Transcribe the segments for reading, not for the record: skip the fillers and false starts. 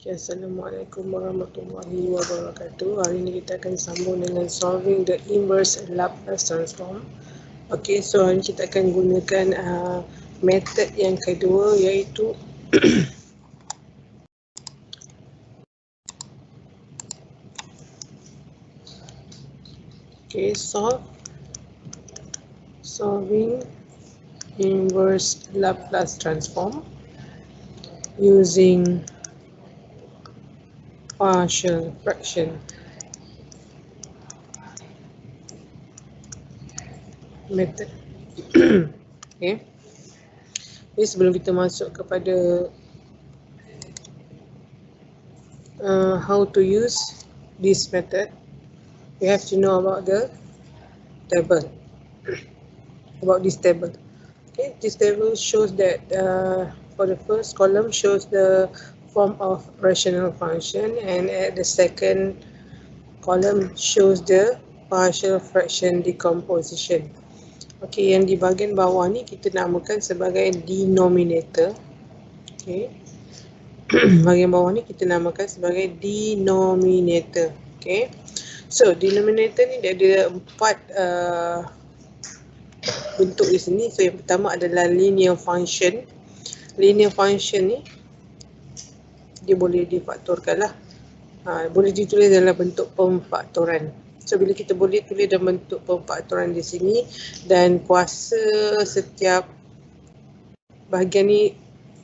Assalamualaikum warahmatullahi wabarakatuh. Hari ini kita akan sambung dengan solving the inverse Laplace transform. Okey, so hari ini kita akan gunakan method yang kedua, iaitu solving inverse Laplace transform using partial fraction method. Okay. Jadi sebelum kita masuk kepada how to use this method, we have to know about the table. About this table. Okay, this table shows that for the first column shows the form of rational function, and at the second column shows the partial fraction decomposition. Okay, yang di bahagian bawah ni kita namakan sebagai denominator. Okay, bahagian bawah ni kita namakan sebagai denominator. Okay, so denominator ni dia ada empat bentuk di sini. So yang pertama adalah linear function. Linear function ni dia boleh difaktorkan lah. Boleh ditulis dalam bentuk pemfaktoran. So bila kita boleh tulis dalam bentuk pemfaktoran di sini, dan kuasa setiap bahagian ni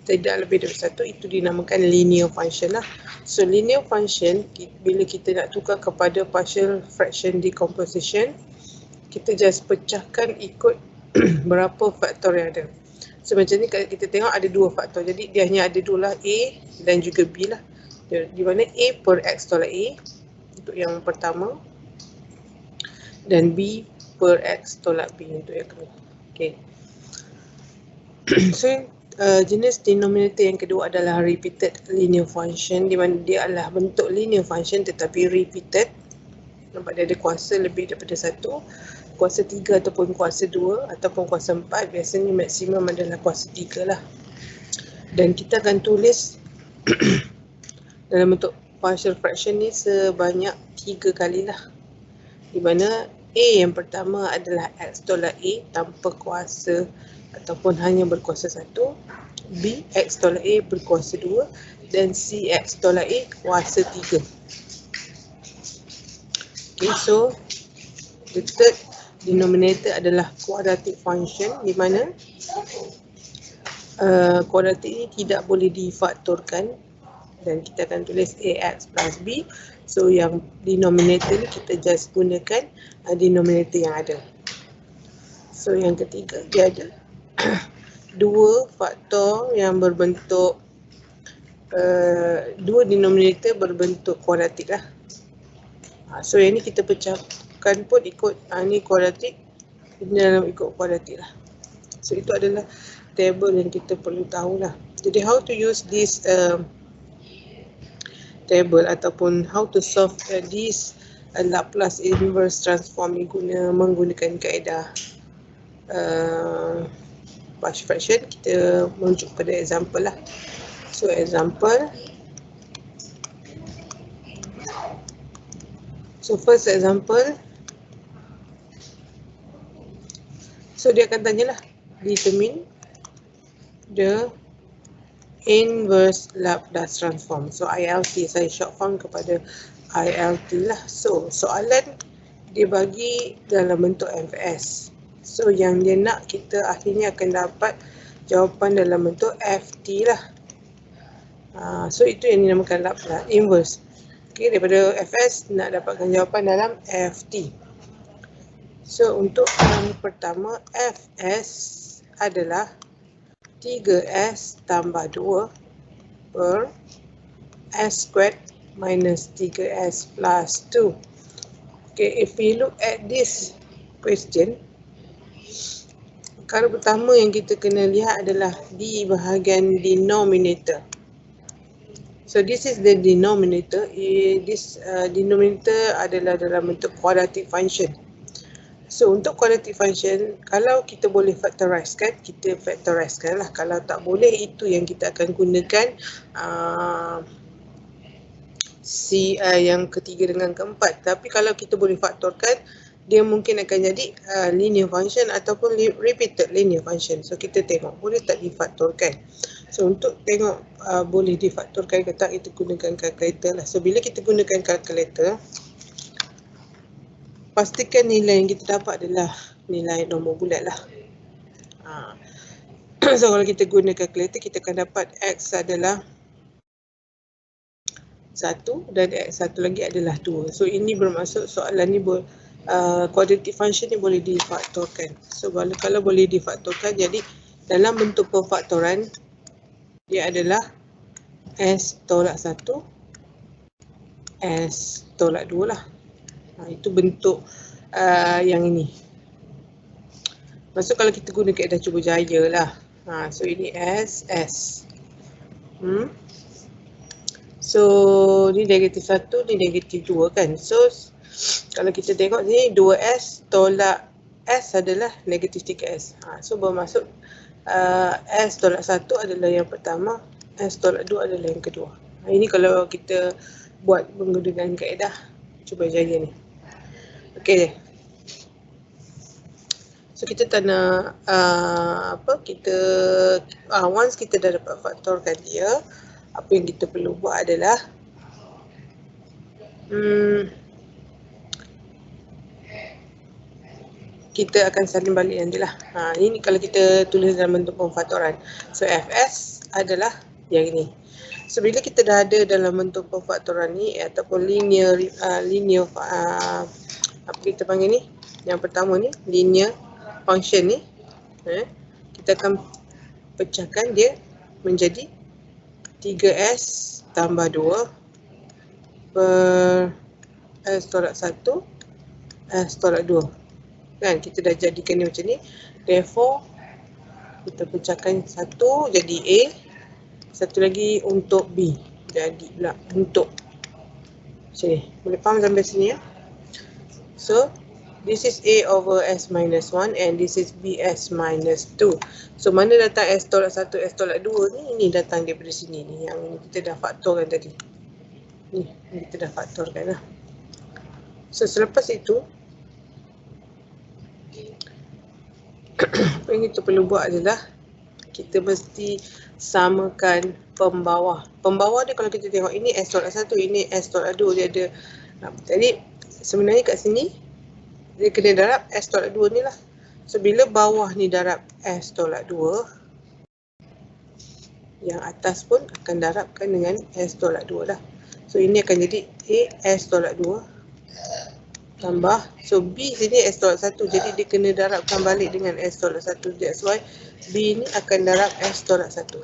tidak lebih dari satu, itu dinamakan linear function lah. So linear function, bila kita nak tukar kepada partial fraction decomposition, kita just pecahkan ikut berapa faktor yang ada. So macam ni kita tengok ada dua faktor, jadi dia hanya ada dua lah, A dan juga B lah. Di mana A per X tolak A untuk yang pertama, dan B per X tolak B untuk yang kedua. Okay. So jenis denominator yang kedua adalah repeated linear function, di mana dia adalah bentuk linear function tetapi repeated. Nampak dia ada kuasa lebih daripada satu, kuasa 3 ataupun kuasa 2 ataupun kuasa 4. Biasanya maksimum adalah kuasa 3 lah. Dan kita akan tulis dalam bentuk partial fraction ni sebanyak 3 kali lah. Di mana A yang pertama adalah X tolak A tanpa kuasa ataupun hanya berkuasa 1, B X tolak A berkuasa 2, dan C X tolak A kuasa 3. Okay, so the third denominator adalah quadratic function, di mana quadratic ini tidak boleh difaktorkan, dan kita akan tulis AX plus B. So yang denominator ni kita just gunakan denominator yang ada. So yang ketiga, dia ada dua faktor yang berbentuk dua denominator berbentuk kuadratik lah. So yang ni kita pecahkan pun ikut ni kuadratik, ini dalam ikut kuadratik lah. So itu adalah table yang kita perlu tahulah. Jadi how to use this table ataupun how to solve this Laplace inverse transform ni menggunakan kaedah partial fraction. Kita merujuk pada example lah. So example, so first example, so dia akan tanyalah determine the inverse Laplace transform. So ILT, saya short form kepada ILT lah. So soalan dia bagi dalam bentuk FS. So yang dia nak, kita akhirnya akan dapat jawapan dalam bentuk FT lah. So itu yang dinamakan Laplace inverse. Okay, daripada FS nak dapatkan jawapan dalam FT. So untuk yang pertama, FS adalah 3S tambah 2 per S squared minus 3S plus 2. Okay, if we look at this question, perkara pertama yang kita kena lihat adalah di bahagian denominator. So this is the denominator. This denominator adalah dalam bentuk quadratic function. So untuk quadratic function, kalau kita boleh factorize kan, kita factorize kan lah. Kalau tak boleh, itu yang kita akan gunakan yang ketiga dengan keempat. Tapi kalau kita boleh faktorkan, dia mungkin akan jadi linear function ataupun repeated linear function. So kita tengok boleh tak difaktorkan. So untuk tengok boleh difaktorkan ke tak, kita gunakan kalkulator lah. So bila kita gunakan kalkulator, pastikan nilai yang kita dapat adalah nilai nombor bulat lah. So kalau kita guna kalkulator, kita akan dapat X adalah 1 dan X satu lagi adalah 2. So ini bermaksud soalan ni quadratic function ni boleh difaktorkan. So kalau boleh difaktorkan, jadi dalam bentuk pemfaktoran dia adalah S tolak 1 S tolak 2 lah. Itu bentuk yang ini. Maksud kalau kita guna kaedah cuba jaya lah. So ini S. So ni negatif 1, ni negatif 2 kan. So kalau kita tengok ni 2S tolak S adalah negatif 3S. So bermaksud S tolak 1 adalah yang pertama, S tolak 2 adalah yang kedua. Ini kalau kita buat menggunakan kaedah cuba jaya ni. Okey. So kita tak nak once kita dah dapat faktorkan dia, apa yang kita perlu buat adalah kita akan salin balik nanti lah. Ini kalau kita tulis dalam bentuk pemfaktoran. So Fs adalah yang ini. So bila kita dah ada dalam bentuk pemfaktoran ni ataupun linear apa kita panggil ni? Yang pertama ni linear function ni, kita akan pecahkan dia menjadi 3S tambah 2 per S tolak 1 S tolak 2. Kan kita dah jadikan ni macam ni. Therefore kita pecahkan satu jadi A, satu lagi untuk B. Jadi pula untuk sini. Boleh faham sampai sini ya? So this is A over S minus 1 and this is BS minus 2. So mana datang S tolak 1, S tolak 2 ni? Ini datang daripada sini ni. Yang kita dah faktorkan tadi. Ni kita dah faktorkan lah. So selepas itu apa yang kita perlu buat adalah kita mesti samakan pembawah. Pembawah dia kalau kita tengok ini S tolak 1, ini S tolak 2, dia ada. Jadi sebenarnya kat sini dia kena darab S tolak 2 ni lah. So bila bawah ni darab S tolak 2, yang atas pun akan darabkan dengan S tolak 2 lah. So ini akan jadi A S tolak 2 tambah, so B sini S tolak 1, jadi dia kena darabkan balik dengan S tolak 1. That's why B ni akan darab S tolak 1.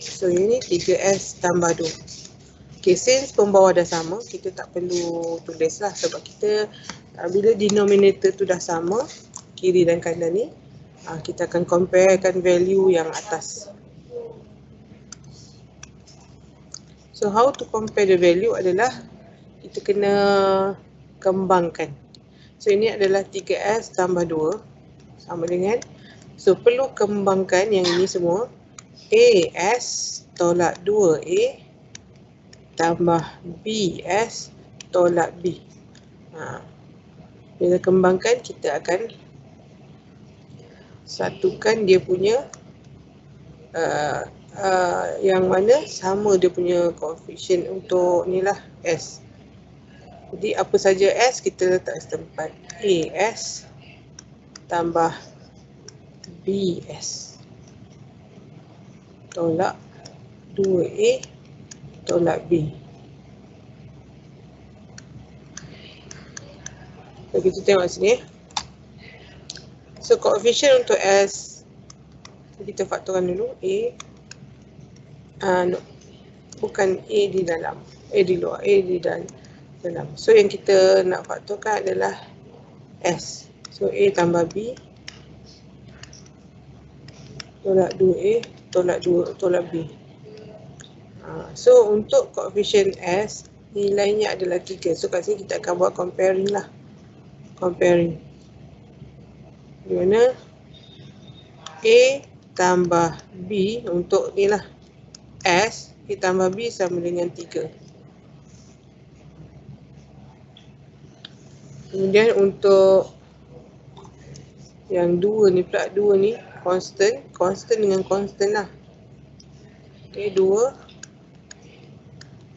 So ini 3S tambah 2. Okay, since pembawah dah sama, kita tak perlu tulis lah. Sebab kita bila denominator tu dah sama, kiri dan kanan ni, kita akan comparekan value yang atas. So how to compare the value adalah kita kena kembangkan. So ini adalah 3S tambah 2 sama dengan, so perlu kembangkan yang ini semua. AS tolak 2A tambah BS tolak B. Bila kembangkan, kita akan satukan dia punya yang mana sama dia punya koefisien untuk ni lah S. Jadi apa saja S kita letak setempat. AS tambah BS tolak 2A tolak B. So kita tengok sini. So koefisien untuk S kita faktorkan dulu. Bukan A di dalam, A di luar, A di dalam. So yang kita nak faktorkan adalah S. So A tambah B tolak 2A tolak 2 tolak B. So untuk koefisien S nilainya adalah 3. So kat sini kita akan buat comparing lah. Comparing. Di mana A tambah B untuk ni lah S, A tambah B sama dengan 3. Kemudian untuk yang 2 ni pula, 2 ni constant dengan constant lah. Okay, 2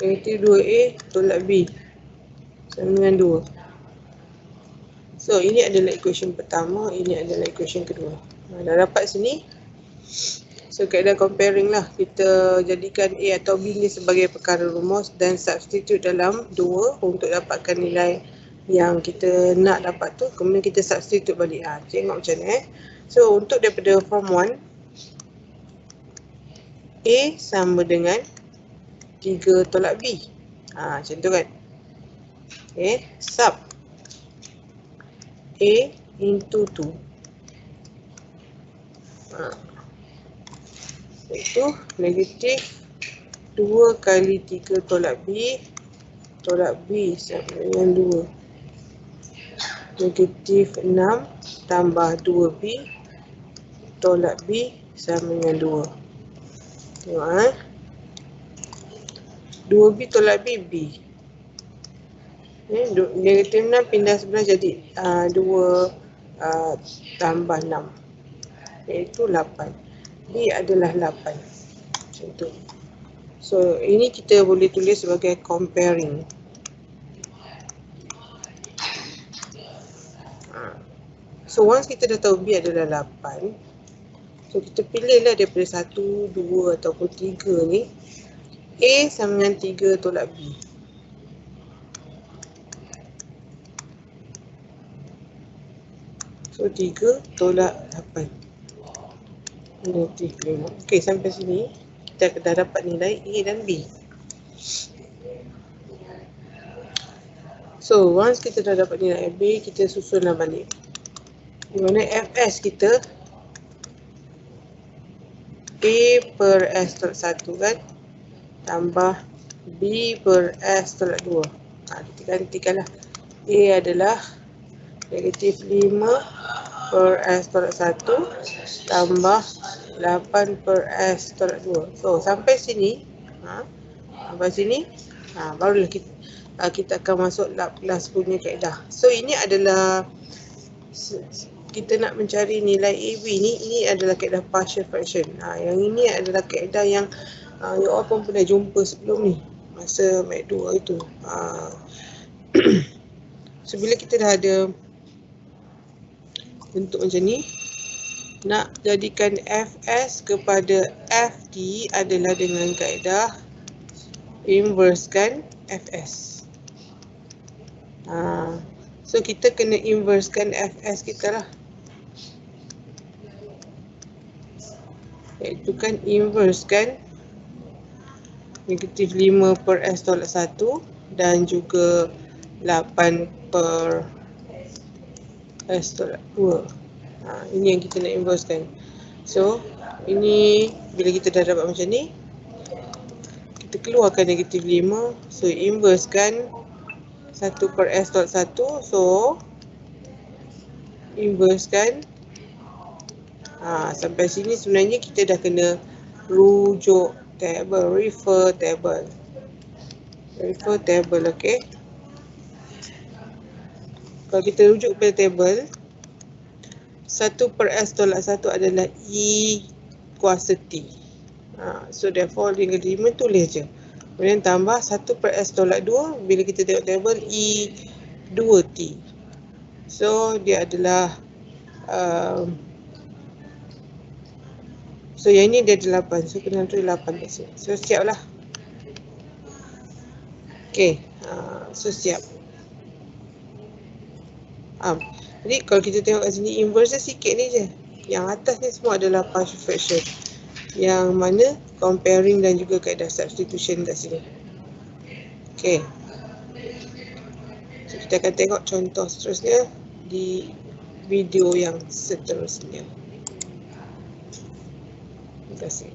negatif 2A tolak B sama dengan 2. So ini adalah equation pertama, ini adalah equation kedua. Dah dapat sini. So kaedah comparing lah, kita jadikan A atau B ni sebagai perkara rumus dan substitute dalam 2 untuk dapatkan nilai yang kita nak dapat tu. Kemudian kita substitute balik. Tengok macam mana So untuk daripada form 1, A sama dengan 3 tolak B. Macam tu kan. Okay, sub A into 2. Iaitu negatif 2 kali 3 tolak B sama dengan 2. Negatif 6 tambah 2B tolak B sama dengan 2. Tengok 2B tolak B, B. Negatif 6 pindah sebelah jadi 2 tambah 6. Iaitu 8. B adalah 8. Macam tu. So ini kita boleh tulis sebagai comparing. So once kita dah tahu B adalah 8, so kita pilihlah daripada 1, 2 ataupun 3 ni, A sama dengan 3 tolak B. So 3 tolak 8. Negatif 5. Okey, sampai sini kita dah dapat nilai A dan B. So once kita dah dapat nilai B, kita susunlah balik. Di mana Fs kita A per S tolak 1 kan, tambah B per S tolak 2. Kita gantikanlah. A adalah negatif 5 per S tolak 1 tambah 8 per S tolak 2. So sampai sini, barulah kita akan masuk Laplace punya kaedah. So ini adalah kita nak mencari nilai AB ni. Ini adalah kaedah partial fraction. Yang ini adalah kaedah yang you all pun pernah jumpa sebelum ni masa Mat 2 itu. So bila kita dah ada bentuk macam ni, nak jadikan Fs kepada Ft adalah dengan kaedah inversekan Fs. So kita kena inversekan Fs kita lah. Iaitu kan inversekan negatif 5 per S tolak 1 dan juga 8 per S tolak 2. Ini yang kita nak inversekan. So ini bila kita dah dapat macam ni, kita keluarkan negatif 5. So inversekan 1 per S tolak 1. So inversekan. Sampai sini sebenarnya kita dah kena rujuk table, refer table. Okay. Kalau kita rujuk pada table, 1 per S tolak 1 adalah E kuasa T. So therefore negatif 5 tulis je. Kemudian tambah 1 per S tolak 2. Bila kita tengok table, E 2T. So dia adalah so yang ni dia ada 8. So kena tulis 8 kat sini. So siap lah. Okay. So siap. Jadi kalau kita tengok kat sini, inverse dia sikit ni je. Yang atas ni semua adalah partial fraction. Yang mana comparing dan juga kaedah substitution kat sini. Okay. So kita akan tengok contoh seterusnya di video yang seterusnya. Terima kasih.